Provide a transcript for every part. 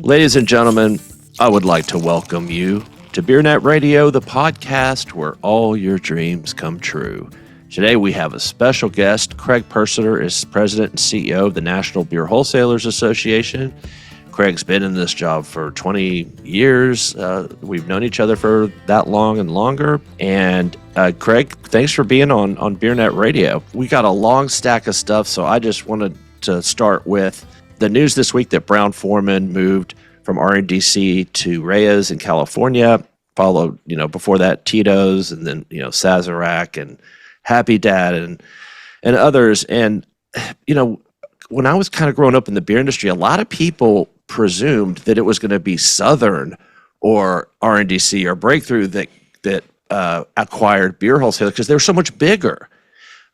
Ladies and gentlemen, I would like to welcome you to BeerNet Radio, the podcast where all your dreams come true. Today we have a special guest. Craig Persitter is President and CEO of the National Beer Wholesalers Association. Craig's been in this job for 20 years. We've known each other for that long and longer. And Craig, thanks for being on BeerNet Radio. We got a long stack of stuff, so I just wanted to start with the news this week that Brown-Forman moved from RNDC to Reyes in California, followed, before that Tito's, and then, Sazerac and Happy Dad and others. And, when I was kind of growing up in the beer industry, a lot of people presumed that it was going to be Southern or RNDC or Breakthrough that acquired beer wholesalers because they were so much bigger.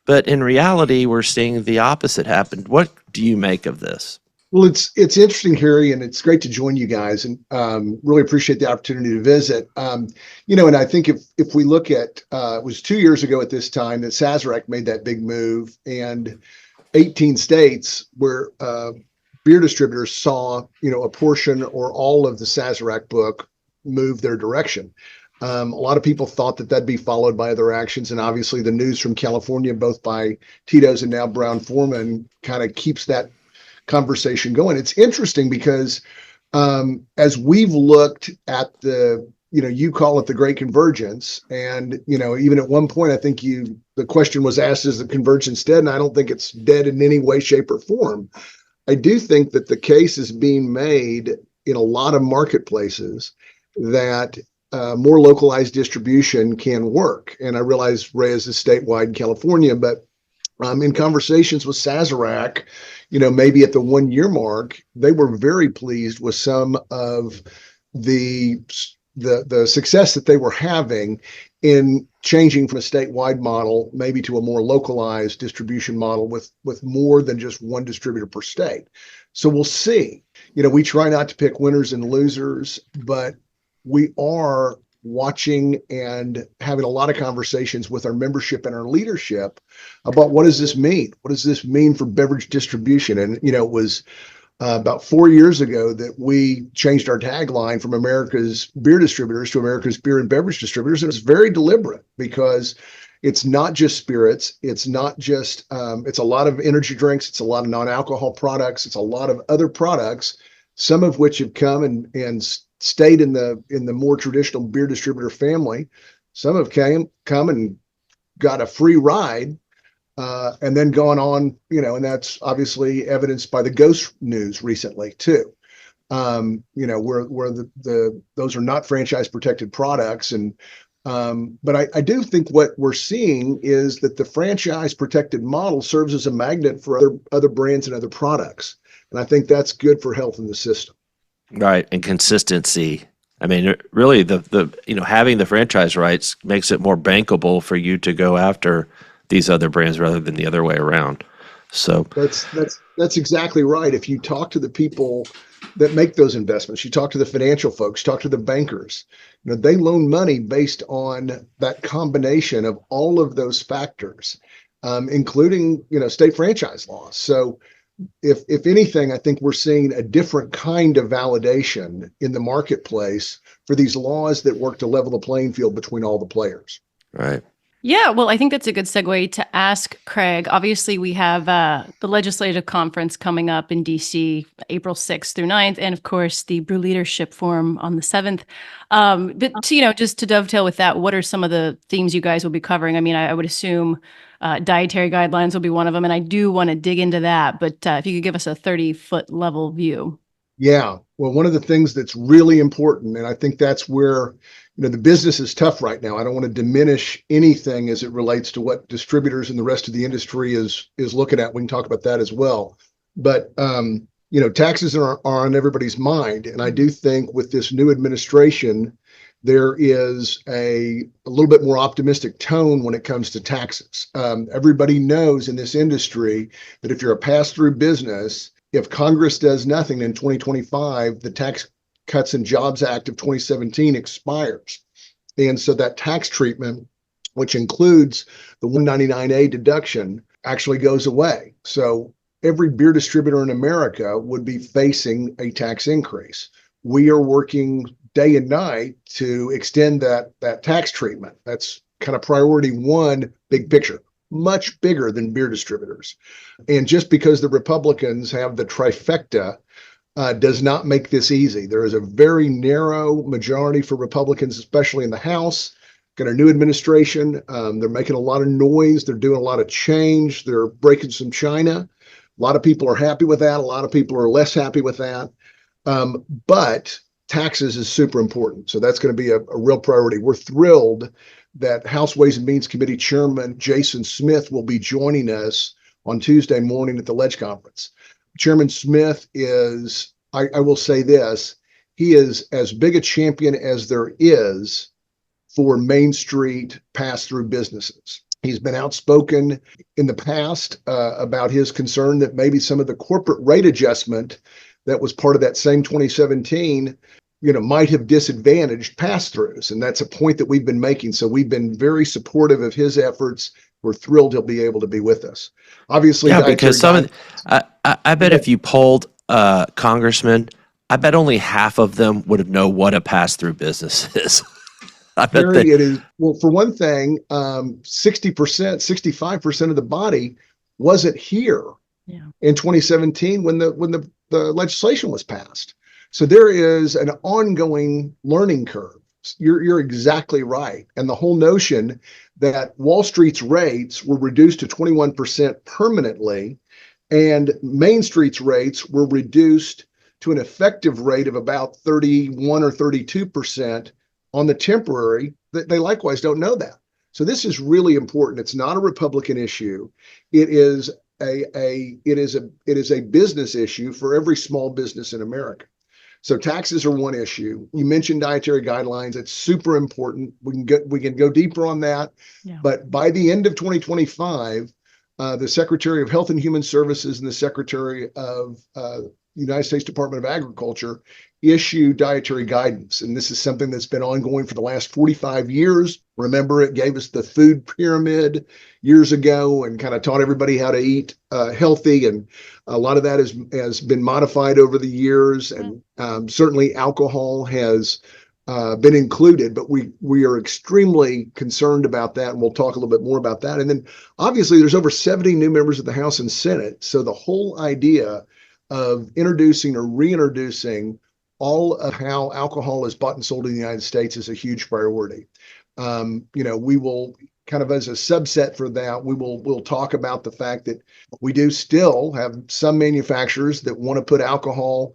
But in reality, we're seeing the opposite happen. What do you make of this? Well, it's interesting, Harry, and it's great to join you guys, and really appreciate the opportunity to visit. And I think if we look at it was 2 years ago at this time that Sazerac made that big move, and 18 states where beer distributors saw a portion or all of the Sazerac book move their direction. A lot of people thought that that'd be followed by other actions, and obviously the news from California, both by Tito's and now Brown-Forman, kind of keeps that conversation going. It's interesting because as we've looked at the, you call it the Great Convergence, and even at one point I think the question was asked, is the convergence dead? And I don't think it's dead in any way, shape, or form. I do think that the case is being made in a lot of marketplaces that more localized distribution can work. And I realize Reyes is statewide in California, but in conversations with Sazerac, maybe at the 1 year mark, they were very pleased with some of the success that they were having in changing from a statewide model maybe to a more localized distribution model with more than just one distributor per state. So we'll see. We try not to pick winners and losers, but we are watching and having a lot of conversations with our membership and our leadership about what does this mean? What does this mean for beverage distribution? And, it was about 4 years ago that we changed our tagline from America's beer distributors to America's beer and beverage distributors. And it's very deliberate because it's not just spirits. It's not just, it's a lot of energy drinks. It's a lot of non-alcohol products. It's a lot of other products, some of which have come and stayed in the more traditional beer distributor family. Some have come and got a free ride and then gone on, and that's obviously evidenced by the Ghost news recently too. Where those are not franchise protected products. And but I do think what we're seeing is that the franchise protected model serves as a magnet for other brands and other products. And I think that's good for health in the system. Right, and consistency. I mean, really, the having the franchise rights makes it more bankable for you to go after these other brands rather than the other way around. So that's exactly right. If you talk to the people that make those investments, you talk to the financial folks, talk to the bankers, they loan money based on that combination of all of those factors, including state franchise laws. So if anything, I think we're seeing a different kind of validation in the marketplace for these laws that work to level the playing field between all the players. Right. Yeah, well, I think that's a good segue to ask Craig. Obviously, we have the legislative conference coming up in D.C. April 6th through 9th, and of course, the Brew Leadership Forum on the 7th. But just to dovetail with that, what are some of the themes you guys will be covering? I mean, I would assume dietary guidelines will be one of them, and I do want to dig into that. But if you could give us a 30-foot level view. Yeah, well, one of the things that's really important, and I think that's where the business is tough right now. I don't want to diminish anything as it relates to what distributors and the rest of the industry is looking at. We can talk about that as well. But taxes are on everybody's mind, and I do think with this new administration, there is a little bit more optimistic tone when it comes to taxes. Everybody knows in this industry that if you're a pass-through business, if Congress does nothing in 2025, the Tax Cuts and Jobs Act of 2017 expires. And so that tax treatment, which includes the 199A deduction, actually goes away. So every beer distributor in America would be facing a tax increase. We are working day and night to extend that tax treatment. That's kind of priority one, big picture, much bigger than beer distributors. And just because the Republicans have the trifecta does not make this easy. There is a very narrow majority for Republicans, especially in the House. Got a new administration. They're making a lot of noise. They're doing a lot of change. They're breaking some China. A lot of people are happy with that. A lot of people are less happy with that. But taxes is super important. So that's going to be a real priority. We're thrilled that House Ways and Means Committee Chairman Jason Smith will be joining us on Tuesday morning at the Ledge Conference. Chairman Smith is, I will say this, he is as big a champion as there is for Main Street pass-through businesses. He's been outspoken in the past about his concern that maybe some of the corporate rate adjustment that was part of that same 2017, might have disadvantaged pass-throughs. And that's a point that we've been making. So we've been very supportive of his efforts. We're thrilled he'll be able to be with us. Obviously, yeah, because I bet if you polled congressmen, I bet only half of them would know what a pass-through business is. I bet it is. Well, for one thing, 60%, 65% of the body wasn't here in 2017 when the legislation was passed. So there is an ongoing learning curve. You're exactly right. And the whole notion that Wall Street's rates were reduced to 21% permanently and Main Street's rates were reduced to an effective rate of about 31 or 32% on the temporary, they likewise don't know that. So this is really important. It's not a Republican issue. It is a business issue for every small business in America. So taxes are one issue. You mentioned dietary guidelines. It's super important. We can go deeper on that. Yeah. But by the end of 2025, the Secretary of Health and Human Services and the Secretary of United States Department of Agriculture issue dietary guidance. And this is something that's been ongoing for the last 45 years. Remember, it gave us the food pyramid years ago and kind of taught everybody how to eat healthy. And a lot of that has been modified over the years. And certainly alcohol has been included, but we are extremely concerned about that. And we'll talk a little bit more about that. And then obviously there's over 70 new members of the House and Senate. So the whole idea of introducing or reintroducing all of how alcohol is bought and sold in the United States is a huge priority. We will kind of as a subset for that, we'll talk about the fact that we do still have some manufacturers that want to put alcohol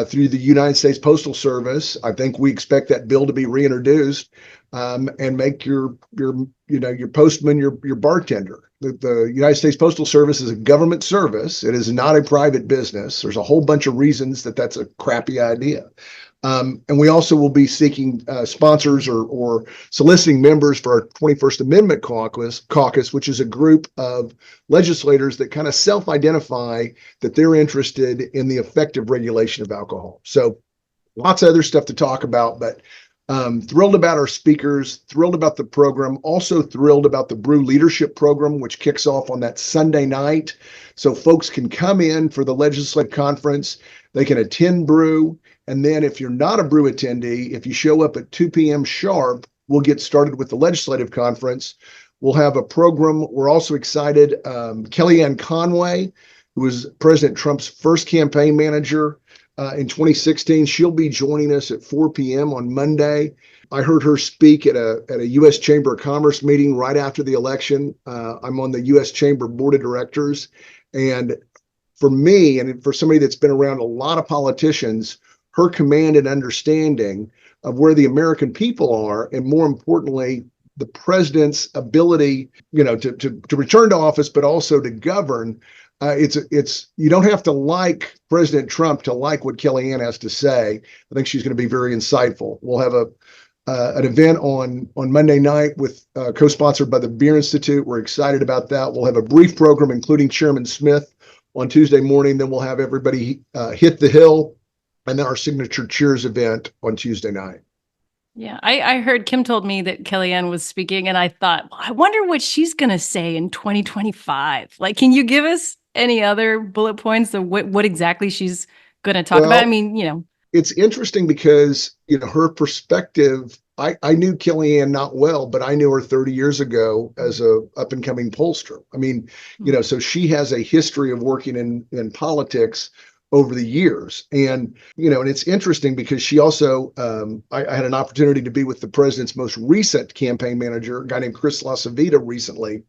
through the United States Postal Service. I think we expect that bill to be reintroduced and make your postman your bartender. The United States Postal Service is a government service. It is not a private business. There's a whole bunch of reasons that's a crappy idea. And we also will be seeking sponsors or soliciting members for our 21st Amendment caucus, which is a group of legislators that kind of self-identify that they're interested in the effective regulation of alcohol. So lots of other stuff to talk about, but thrilled about our speakers, thrilled about the program, also thrilled about the Brew Leadership Program, which kicks off on that Sunday night. So folks can come in for the legislative conference. They can attend Brew. And then if you're not a Brew attendee, if you show up at 2 p.m. sharp, we'll get started with the legislative conference. We'll have a program. We're also excited. Kellyanne Conway, who was President Trump's first campaign manager in 2016, she'll be joining us at 4 p.m. on Monday. I heard her speak at a U.S. Chamber of Commerce meeting right after the election. I'm on the U.S. Chamber Board of Directors. And for me, and for somebody that's been around a lot of politicians, her command and understanding of where the American people are, and more importantly, the president's ability, to return to office, but also to govern. It's you don't have to like President Trump to like what Kellyanne has to say. I think she's going to be very insightful. We'll have an event on Monday night with co-sponsored by the Beer Institute. We're excited about that. We'll have a brief program, including Chairman Smith, on Tuesday morning. Then we'll have everybody hit the hill, and then our signature cheers event on Tuesday night. Yeah, I heard Kim told me that Kellyanne was speaking, and I thought, well, I wonder what she's going to say in 2025. Like, can you give us any other bullet points of what exactly she's going to talk about? I mean, it's interesting because, her perspective, I knew Kellyanne not well, but I knew her 30 years ago as a up and coming pollster. I mean, so she has a history of working in politics over the years. And, and it's interesting because she also, I had an opportunity to be with the president's most recent campaign manager, a guy named Chris LaCivita recently.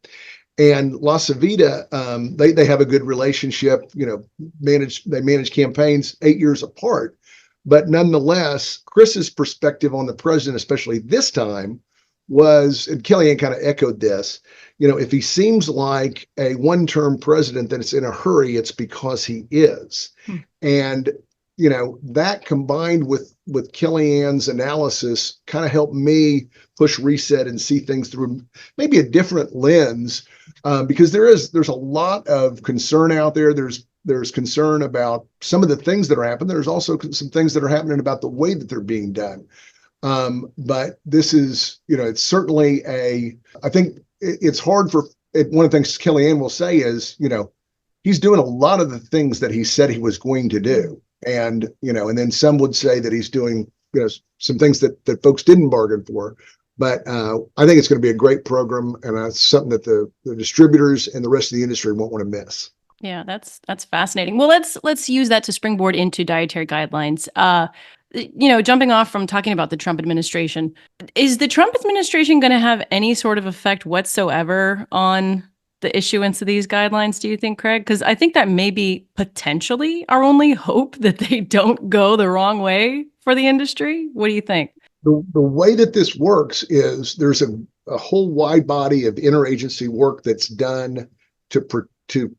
And LaCivita, they have a good relationship, they manage campaigns 8 years apart. But nonetheless, Chris's perspective on the president, especially this time, was, and Kellyanne kind of echoed this, if he seems like a one-term president that's in a hurry, it's because he is. And, that combined with Kellyanne's analysis kind of helped me push reset and see things through maybe a different lens, because there's a lot of concern out there. There's concern about some of the things that are happening. There's also some things that are happening about the way that they're being done. But this is, it's certainly I think it's hard for, one of the things Kellyanne will say is, he's doing a lot of the things that he said he was going to do. And, and then some would say that he's doing, some things that folks didn't bargain for. But I think it's going to be a great program, and it's something that the distributors and the rest of the industry won't want to miss. Yeah, that's fascinating. Well, let's use that to springboard into dietary guidelines. Jumping off from talking about the Trump administration, is the Trump administration going to have any sort of effect whatsoever on the issuance of these guidelines, do you think, Craig? Because I think that may be potentially our only hope, that they don't go the wrong way for the industry. What do you think? The way that this works is there's a whole wide body of interagency work that's done to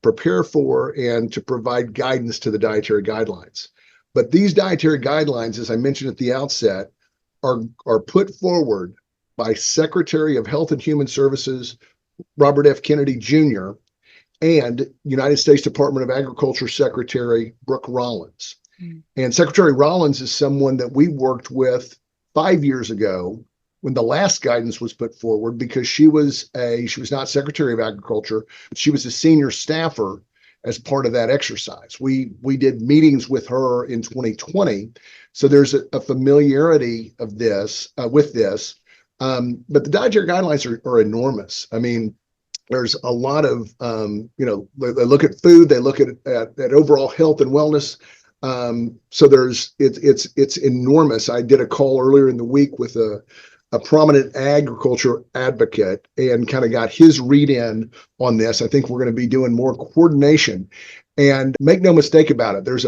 prepare for and to provide guidance to the dietary guidelines. But these dietary guidelines, as I mentioned at the outset, are put forward by Secretary of Health and Human Services Robert F. Kennedy Jr. and United States Department of Agriculture Secretary Brooke Rollins. And Secretary Rollins is someone that we worked with 5 years ago when the last guidance was put forward, because she was not Secretary of Agriculture, but she was a senior staffer as part of that exercise. We did meetings with her in 2020, so there's a familiarity of this with this. But the dietary guidelines are enormous. I mean, there's a lot of they look at food, they look at overall health and wellness. So it's enormous. I did a call earlier in the week with a prominent agriculture advocate and kind of got his read in on this. I think we're going to be doing more coordination, and make no mistake about it. There's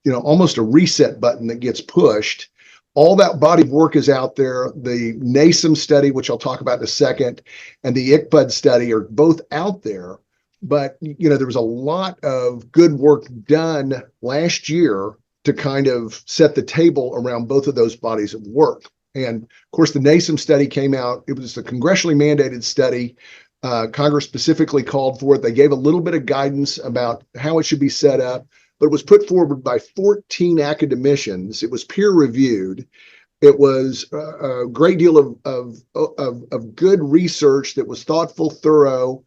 almost a reset button that gets pushed. All that body of work is out there. The NASEM study, which I'll talk about in a second, and the ICPUD study are both out there. But, there was a lot of good work done last year to kind of set the table around both of those bodies of work. And of course, the NASEM study came out. It was a congressionally mandated study. Congress specifically called for it. They gave a little bit of guidance about how it should be set up, but it was put forward by 14 academicians. It was peer reviewed. It was a great deal of good research that was thoughtful, thorough,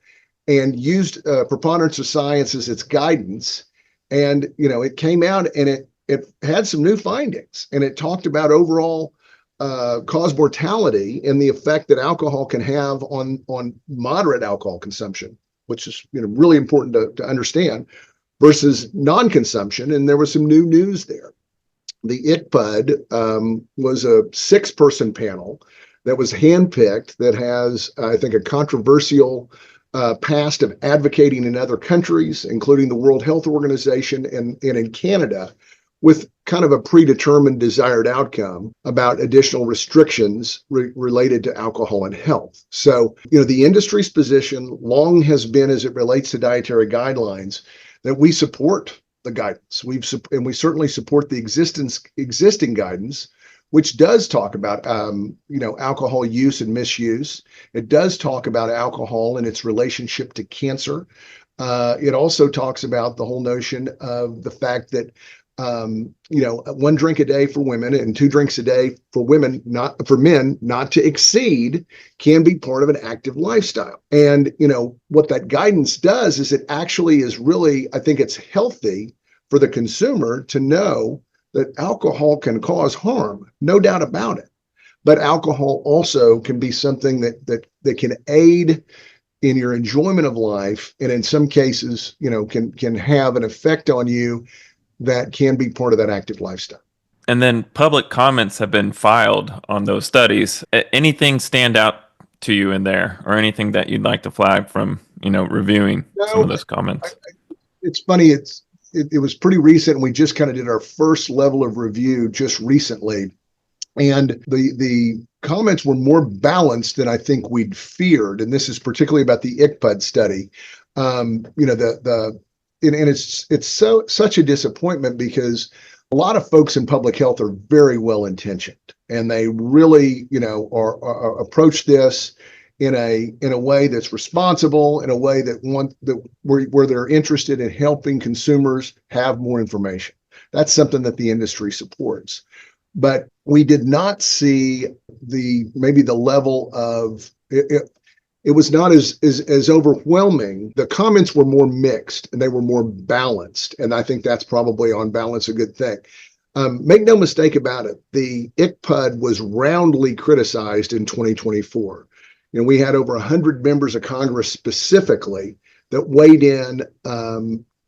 and used preponderance of science as its guidance. And, it came out and it had some new findings, and it talked about overall cause mortality and the effect that alcohol can have on moderate alcohol consumption, which is really important to understand, versus non-consumption. And there was some new news there. The ICPUD was a 6-person panel that was handpicked, that has, I think, a controversial past of advocating in other countries, including the World Health Organization and in Canada, with kind of a predetermined desired outcome about additional restrictions related to alcohol and health. So, the industry's position long has been, as it relates to dietary guidelines, that we support the guidance. And we certainly support the existing guidance, which does talk about, alcohol use and misuse. It does talk about alcohol and its relationship to cancer. It also talks about the whole notion of the fact that one drink a day for women and 2 drinks a day for women, not for men, not to exceed, can be part of an active lifestyle. And, what that guidance does is it actually is really, I think it's healthy for the consumer to know that alcohol can cause harm, no doubt about it. But alcohol also can be something that can aid in your enjoyment of life, and in some cases, can have an effect on you that can be part of that active lifestyle. And then public comments have been filed on those studies. Anything stand out to you in there, or anything that you'd like to flag from, reviewing some of those comments? It's funny. It was pretty recent. We just kind of did our first level of review just recently. And the comments were more balanced than I think we'd feared. And this is particularly about the ICPUD study. And it's such a disappointment because a lot of folks in public health are very well intentioned, and they really, are approach this in a way that's responsible, in a way where they're interested in helping consumers have more information. That's something that the industry supports. But we did not see maybe the level of it. It was not as overwhelming. The comments were more mixed and they were more balanced. And I think that's probably on balance a good thing. Make no mistake about it. The ICPUD was roundly criticized in 2024. We had over 100 members of Congress specifically that weighed in,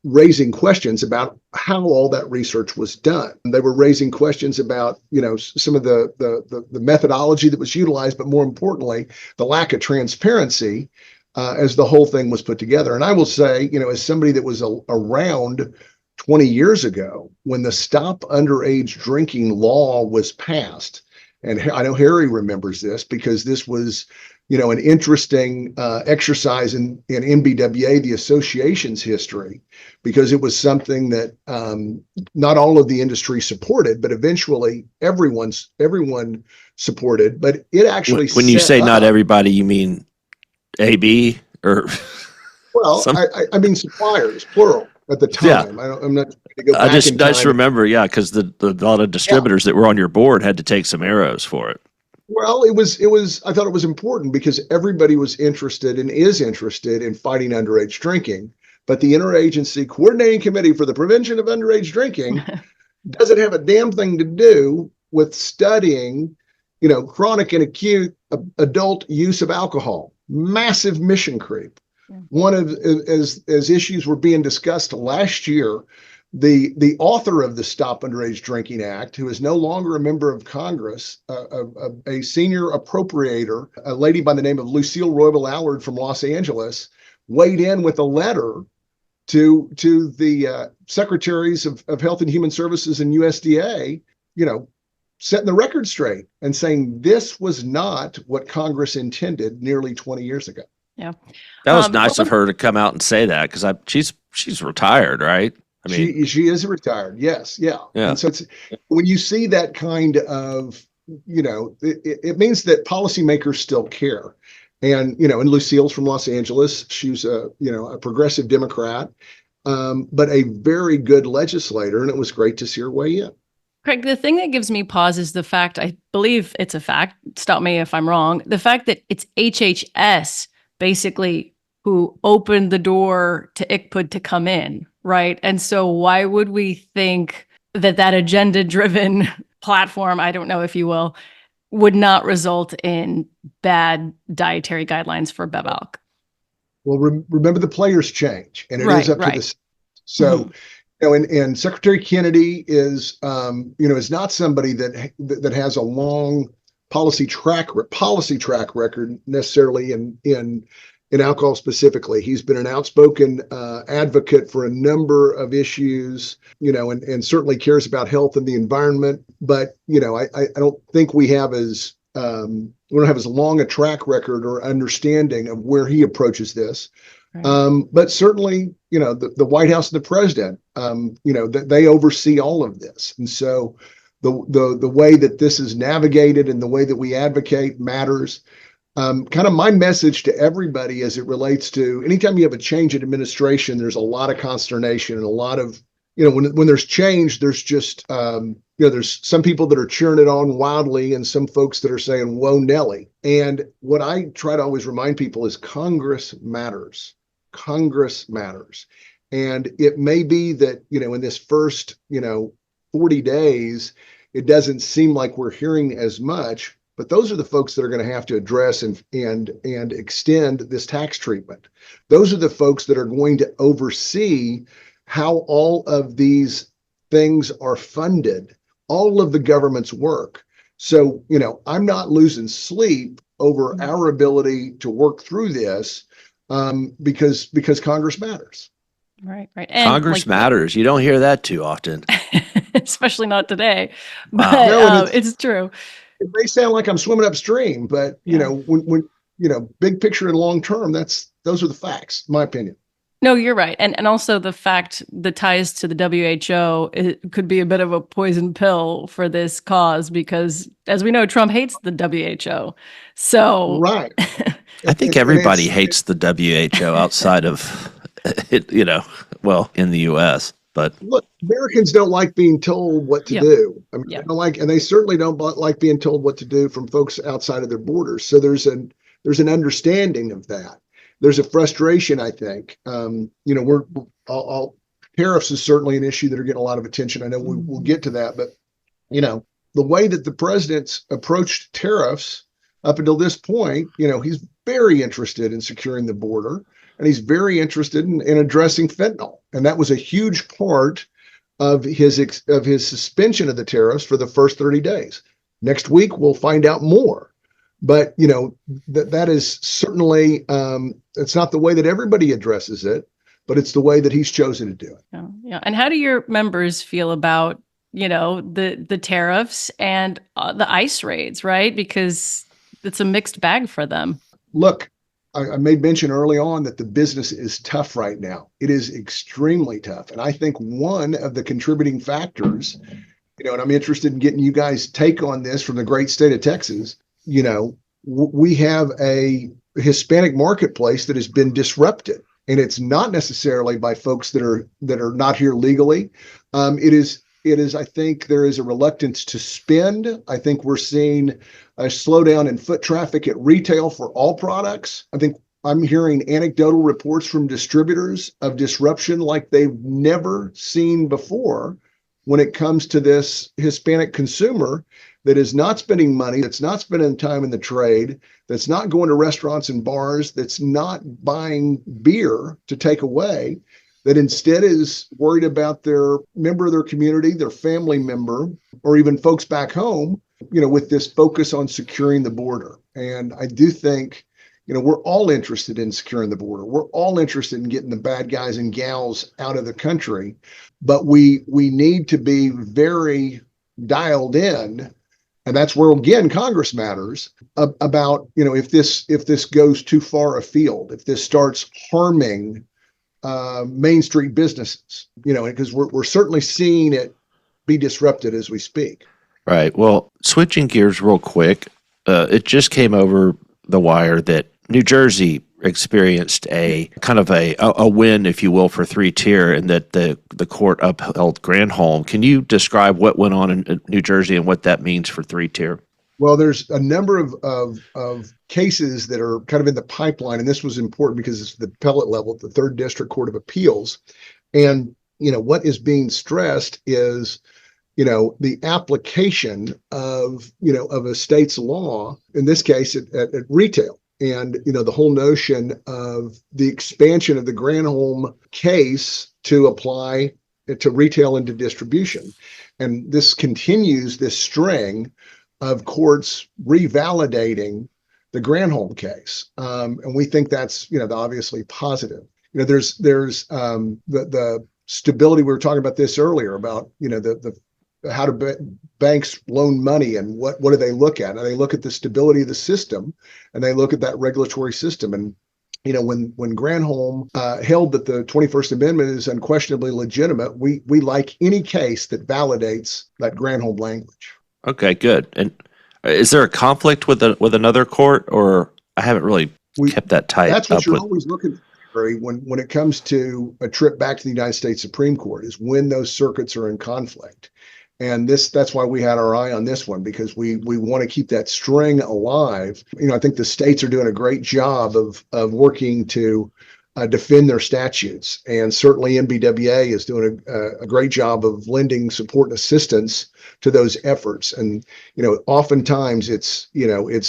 raising questions about how all that research was done. They were raising questions about, some of the methodology that was utilized, but more importantly, the lack of transparency as the whole thing was put together. And I will say, as somebody that was around 20 years ago when the Stop Underage Drinking law was passed, and I know Harry remembers this because this was an interesting exercise in NBWA, the association's history, because it was something that not all of the industry supported, but eventually everyone supported. But it actually, when you say not everybody, you mean AB or? Well, I mean suppliers, plural. At the time, yeah. I'm not trying to go back I just remember, because a lot of distributors that were on your board had to take some arrows for it. Well, it was, I thought it was important because everybody was interested and is interested in fighting underage drinking. But the Interagency Coordinating Committee for the Prevention of Underage Drinking doesn't have a damn thing to do with studying, chronic and acute adult use of alcohol. Massive mission creep. One of, as issues were being discussed last year, the author of the Stop Underage Drinking Act, who is no longer a member of Congress, a senior appropriator, a lady by the name of Lucille Roybal Allard from Los Angeles, weighed in with a letter to the secretaries of Health and Human Services and USDA, setting the record straight and saying this was not what Congress intended nearly 20 years ago. Yeah, that was nice of her to come out and say that, because she's retired, right? I mean, she is retired. Yes, yeah. And so when you see that kind of, it means that policymakers still care. And and Lucille's from Los Angeles. She's a progressive Democrat, but a very good legislator, and it was great to see her weigh in. Craig, the thing that gives me pause is the fact, I believe it's a fact, stop me if I'm wrong, the fact that it's HHS basically who opened the door to ICPUD to come in, right? And so why would we think that agenda-driven platform, I don't know if you will, would not result in bad dietary guidelines for Bev-Alc? Well, remember the players change, and it is up to the. So, and Secretary Kennedy is, is not somebody that has a long policy track record necessarily in alcohol specifically. He's been an outspoken advocate for a number of issues, and certainly cares about health and the environment. But I don't think we don't have as long a track record or understanding of where he approaches this. Right. But certainly, the White House and the president, that they oversee all of this, and so. The way that this is navigated and the way that we advocate matters. Kind of my message to everybody as it relates to anytime you have a change in administration, there's a lot of consternation and a lot of when there's change, there's just, there's some people that are cheering it on wildly and some folks that are saying, whoa, Nelly. And what I try to always remind people is Congress matters. Congress matters. And it may be that, in this first, 40 days, it doesn't seem like we're hearing as much, but those are the folks that are going to have to address and extend this tax treatment. Those are the folks that are going to oversee how all of these things are funded, all of the government's work. So, I'm not losing sleep over our ability to work through this because Congress matters. Right. And Congress matters. You don't hear that too often. Especially not today. Wow. But No, it's true. It may sound like I'm swimming upstream, but when big picture and long term, those are the facts, in my opinion. No, you're right. And also the fact the ties to the WHO, it could be a bit of a poison pill for this cause because, as we know, Trump hates the WHO. So right. I think everybody hates the WHO outside of it, in the U.S. But look, Americans don't like being told what to do. I mean, they don't like, and they certainly don't like being told what to do from folks outside of their borders. So there's an understanding of that. There's a frustration, I think. Tariffs is certainly an issue that are getting a lot of attention. I know we'll get to that, but the way that the president's approached tariffs up until this point, he's very interested in securing the border, and he's very interested in addressing fentanyl, and that was a huge part of his suspension of the tariffs for the first 30 days. Next week we'll find out more. But, that is certainly, it's not the way that everybody addresses it, but it's the way that he's chosen to do it. Yeah. And how do your members feel about, the tariffs and the ICE raids, right? Because it's a mixed bag for them. Look, I made mention early on that the business is tough right now. It is extremely tough. And I think one of the contributing factors, and I'm interested in getting you guys' take on this from the great state of Texas, we have a Hispanic marketplace that has been disrupted, and it's not necessarily by folks that are not here legally. It is. I think there is a reluctance to spend. I think we're seeing a slowdown in foot traffic at retail for all products. I think I'm hearing anecdotal reports from distributors of disruption like they've never seen before when it comes to this Hispanic consumer that is not spending money, that's not spending time in the trade, that's not going to restaurants and bars, that's not buying beer to take away, that instead is worried about their member of their community, their family member, or even folks back home, with this focus on securing the border. And I do think, we're all interested in securing the border. We're all interested in getting the bad guys and gals out of the country, but we need to be very dialed in. And that's where, again, Congress matters about, if this goes too far afield, if this starts harming Main Street businesses, because we're certainly seeing it be disrupted as we speak. Right. Well, switching gears real quick, it just came over the wire that New Jersey experienced a kind of a win, if you will, for 3-tier, and that the court upheld Granholm. Can you describe what went on in New Jersey and what that means for 3-tier? Well, there's a number of cases that are kind of in the pipeline, and this was important because it's the appellate level at the 3rd District Court of Appeals. And, what is being stressed is, the application of a state's law, in this case at retail. And, the whole notion of the expansion of the Granholm case to apply to retail and to distribution. And this continues this string of courts revalidating the Granholm case. And we think that's, obviously positive. There's the stability. We were talking about this earlier about, the how do banks loan money and what do they look at? And they look at the stability of the system, and they look at that regulatory system. And when Granholm held that the 21st Amendment is unquestionably legitimate, we like any case that validates that Granholm language. Okay, good. And is there a conflict with another court, or I haven't really kept that tight? That's what you're always looking for, when it comes to a trip back to the United States Supreme Court is when those circuits are in conflict. And that's why we had our eye on this one, because we want to keep that string alive. I think the states are doing a great job of working to defend their statutes. And certainly NBWA is doing a great job of lending support and assistance to those efforts. And, oftentimes it's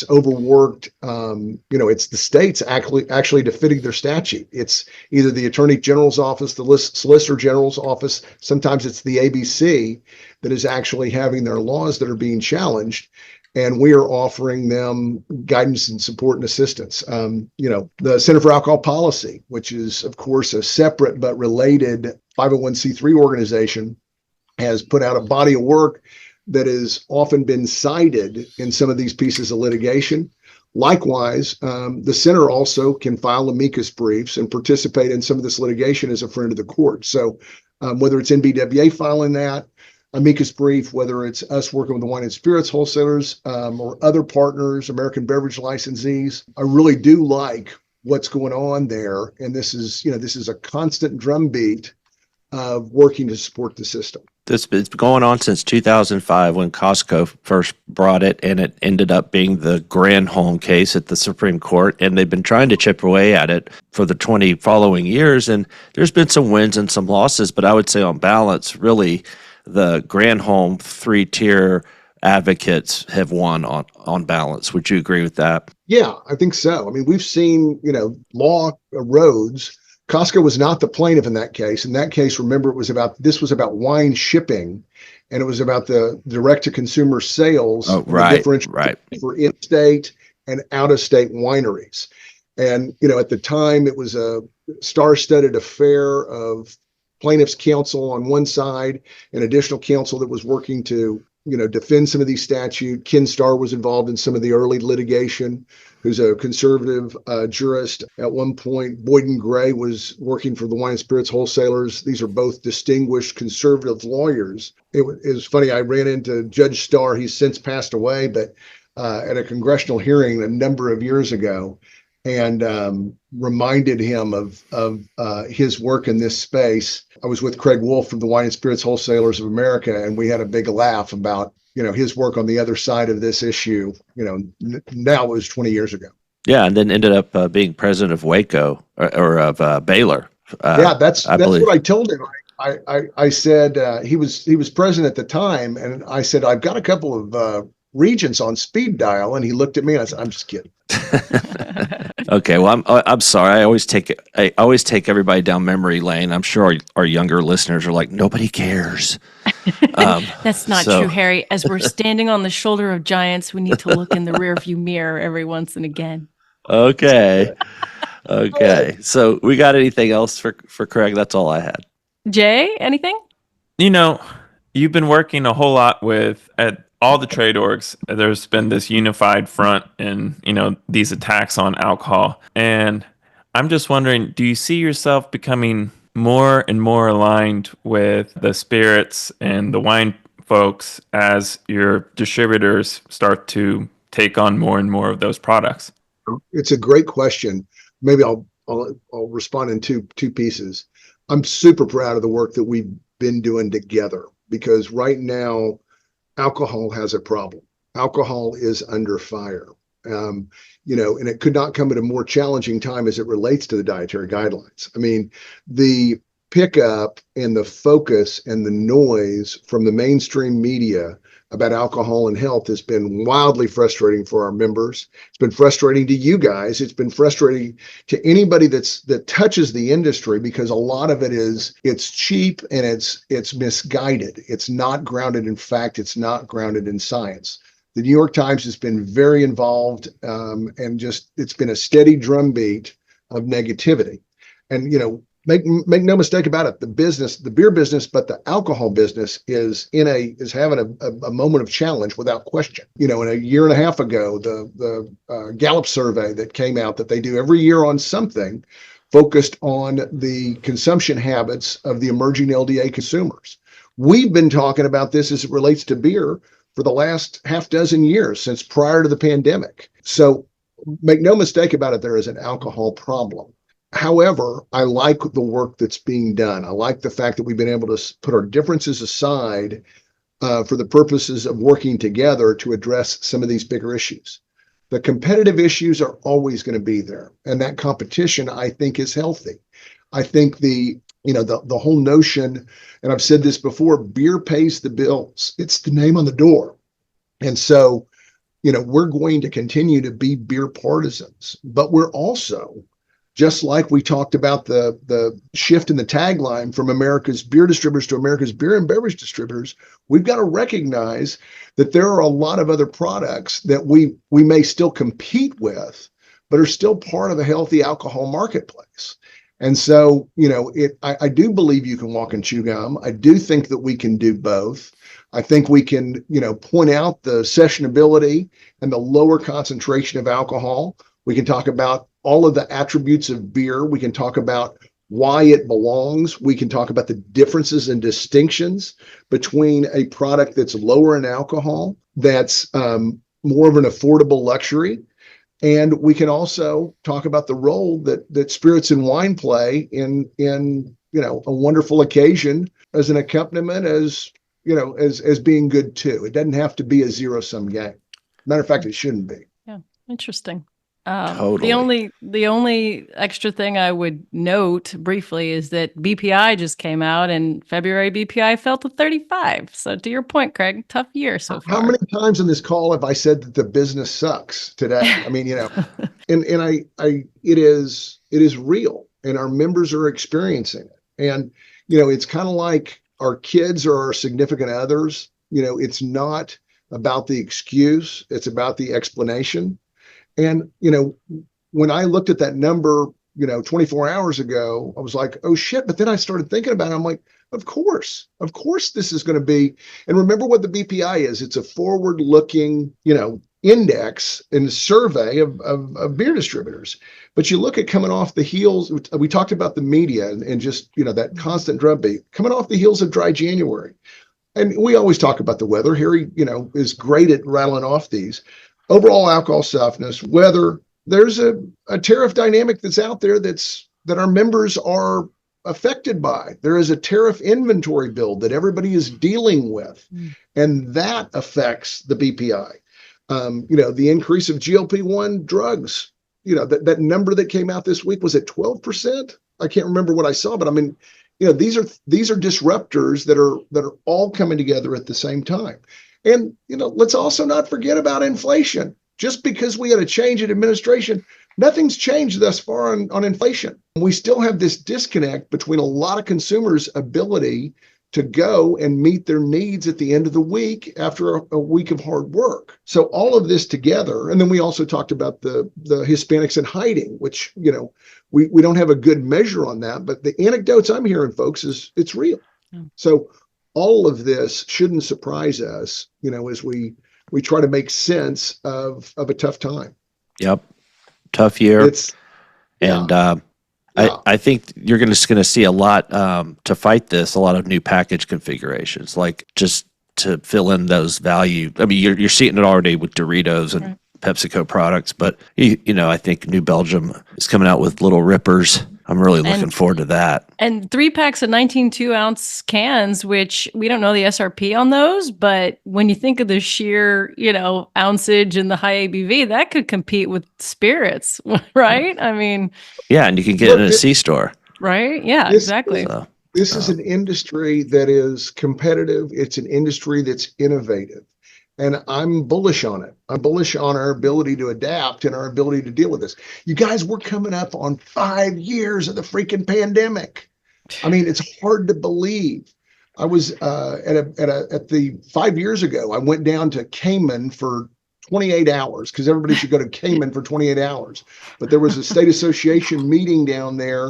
overworked. It's the states actually defending their statute. It's either the Attorney General's office, the Solicitor General's office. Sometimes it's the ABC that is actually having their laws that are being challenged. And we are offering them guidance and support and assistance. The Center for Alcohol Policy, which is, of course, a separate but related 501c3 organization, has put out a body of work that has often been cited in some of these pieces of litigation. Likewise, the center also can file amicus briefs and participate in some of this litigation as a friend of the court. So whether it's NBWA filing that amicus brief, whether it's us working with the wine and spirits wholesalers or other partners, American beverage licensees, I really do like what's going on there. And this is a constant drumbeat of working to support the system. It's been going on since 2005 when Costco first brought it, and it ended up being the Granholm case at the Supreme Court. And they've been trying to chip away at it for the 20 following years. And there's been some wins and some losses, but I would say on balance, really, the Granholm 3-tier advocates have won on balance. Would you agree with that? Yeah, I think so. I mean, we've seen, law erodes. Costco was not the plaintiff in that case. In that case, remember, this was about wine shipping, and it was about the direct-to-consumer sales. Oh, right, right. For in-state and out-of-state wineries. And, at the time, it was a star-studded affair of plaintiff's counsel on one side and additional counsel that was working to, defend some of these statutes. Ken Starr was involved in some of the early litigation, who's a conservative jurist. At one point, Boyden Gray was working for the wine and spirits wholesalers. These are both distinguished conservative lawyers. It was funny. I ran into Judge Starr. He's since passed away, but at a congressional hearing a number of years ago, and reminded him of his work in this space. I was with Craig Wolf from the Wine and Spirits Wholesalers of America, and we had a big laugh about, his work on the other side of this issue. Now it was 20 years ago. Yeah, and then ended up being president of Waco or of Baylor. That's what I told him. I said he was president at the time, and I said, I've got a couple of regents on speed dial, and he looked at me and I said, I'm just kidding. Okay, well, I'm sorry. I always take everybody down memory lane. I'm sure our younger listeners are like, nobody cares. That's not true, Harry. As we're standing on the shoulder of giants, we need to look in the rearview mirror every once and again. Okay. So we got anything else for Craig? That's all I had. Jay, anything? You've been working a whole lot at all the trade orgs. There's been this unified front in, these attacks on alcohol. And I'm just wondering, do you see yourself becoming more and more aligned with the spirits and the wine folks as your distributors start to take on more and more of those products? It's a great question. Maybe I'll respond in two pieces. I'm super proud of the work that we've been doing together, because right now, alcohol has a problem. Alcohol is under fire. And it could not come at a more challenging time as it relates to the dietary guidelines. I mean, the pickup and the focus and the noise from the mainstream media about alcohol and health has been wildly frustrating for our members. It's been frustrating to you guys. It's been frustrating to anybody that touches the industry, because a lot of it's cheap and it's misguided. It's not grounded in fact. It's not grounded in science. The New York Times has been very involved, and it's been a steady drumbeat of negativity. And make no mistake about it, the beer business, but the alcohol business is having a moment of challenge without question. In a year and a half ago, the Gallup survey that came out that they do every year on something focused on the consumption habits of the emerging LDA consumers. We've been talking about this as it relates to beer for the last half dozen years, since prior to the pandemic. So make no mistake about it, there is an alcohol problem. However, I like the work that's being done. I like the fact that we've been able to put our differences aside for the purposes of working together to address some of these bigger issues. The competitive issues are always going to be there, and that competition, I think, is healthy. I think the whole notion, and I've said this before, beer pays the bills. It's the name on the door. And so, we're going to continue to be beer partisans, but we're also, just like we talked about the shift in the tagline from America's beer distributors to America's beer and beverage distributors, we've got to recognize that there are a lot of other products that we may still compete with, but are still part of a healthy alcohol marketplace. And so, I do believe you can walk and chew gum. I do think that we can do both. I think we can, point out the sessionability and the lower concentration of alcohol. We can talk about all of the attributes of beer. We can talk about why it belongs. We can talk about the differences and distinctions between a product that's lower in alcohol, that's more of an affordable luxury. And we can also talk about the role that spirits and wine play in a wonderful occasion as an accompaniment, as being good too. It doesn't have to be a zero-sum game. Matter of fact, it shouldn't be. Yeah, interesting. Totally. The only extra thing I would note briefly is that BPI just came out, and February BPI fell to 35. So to your point, Craig, tough year so far. How many times in this call have I said that the business sucks today? I mean, and it is real, and our members are experiencing it. And it's kind of like our kids or our significant others. It's not about the excuse; it's about the explanation. And, when I looked at that number, 24 hours ago, I was like, oh shit. But then I started thinking about it. I'm like, of course this is going to be. And remember what the BPI is. It's a forward looking, index and survey of beer distributors. But you look at coming off the heels, we talked about the media and just, that constant drumbeat coming off the heels of dry January. And we always talk about the weather. Harry, is great at rattling off these. Overall alcohol softness, whether there's a tariff dynamic that's out there that our members are affected by. There is a tariff inventory build that everybody is dealing with, and that affects the BPI. The increase of GLP-1 drugs, that number that came out this week was at 12%. I can't remember what I saw, but I mean, these are disruptors that are all coming together at the same time. And, let's also not forget about inflation. Just because we had a change in administration, nothing's changed thus far on inflation. We still have this disconnect between a lot of consumers' ability to go and meet their needs at the end of the week after a week of hard work. So all of this together, and then we also talked about the Hispanics in hiding, which, we don't have a good measure on that, but the anecdotes I'm hearing, folks, is it's real. So all of this shouldn't surprise us, as we try to make sense of a tough time. Yep. Tough year. I think you're just going to see a lot to fight this, a lot of new package configurations, like just to fill in those value. I mean, you're seeing it already with Doritos and PepsiCo products, but I think New Belgium is coming out with little rippers. I'm really looking forward to that. And 3 packs of 19 2-ounce cans, which we don't know the SRP on those, but when you think of the sheer, ounceage and the high ABV, that could compete with spirits, right? I mean, yeah, and you can get it in a C-store, right? Yeah, exactly. This is an industry that is competitive. It's an industry that's innovative. And I'm bullish on it. I'm bullish on our ability to adapt and our ability to deal with this. You guys, we're coming up on 5 years of the freaking pandemic. I mean, it's hard to believe. I was at the 5 years ago, I went down to Cayman for 28 hours because everybody should go to Cayman for 28 hours. But there was a state association meeting down there.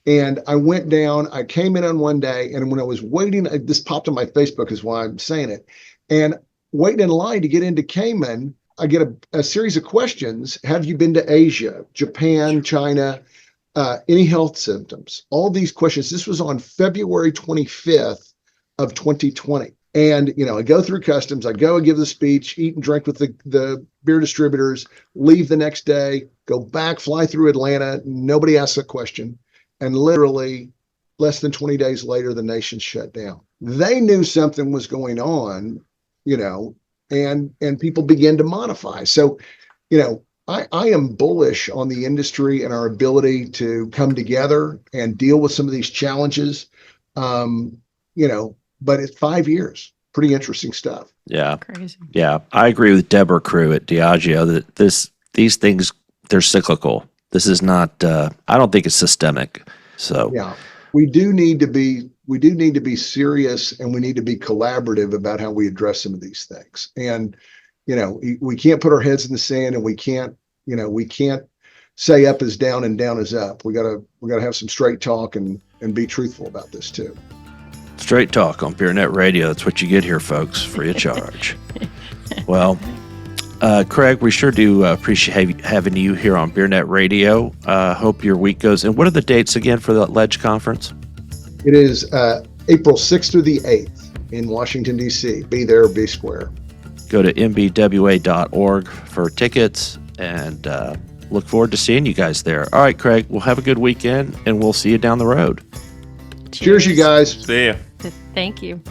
And I went down, I came in on one day, and when I was waiting, this popped on my Facebook is why I'm saying it. And waiting in line to get into Cayman, I get a series of questions. Have you been to Asia, Japan, China, any health symptoms? All these questions. This was on February 25th of 2020. And, I go through customs, I go and give the speech, eat and drink with the beer distributors, leave the next day, go back, fly through Atlanta. Nobody asks a question. And literally less than 20 days later, the nation shut down. They knew something was going on, and people began to modify. So, I am bullish on the industry and our ability to come together and deal with some of these challenges. But it's 5 years. Pretty interesting stuff. Yeah. Crazy. Yeah. I agree with Deborah Crew at Diageo that these things, they're cyclical. This is not, I don't think it's systemic. So yeah, we do need to be serious, and we need to be collaborative about how we address some of these things. And, we can't put our heads in the sand, and we can't say up is down and down is up. We gotta have some straight talk and be truthful about this too. Straight talk on BeerNet Radio. That's what you get here, folks, free of charge. Well, Craig, we sure do appreciate having you here on BeerNet Radio. Hope your week goes. And what are the dates again for the Ledge Conference? It is April 6th through the 8th in Washington, D.C. Be there, be square. Go to NBWA.org for tickets, and look forward to seeing you guys there. All right, Craig, we'll have a good weekend, and we'll see you down the road. Cheers, you guys. See ya. Thank you.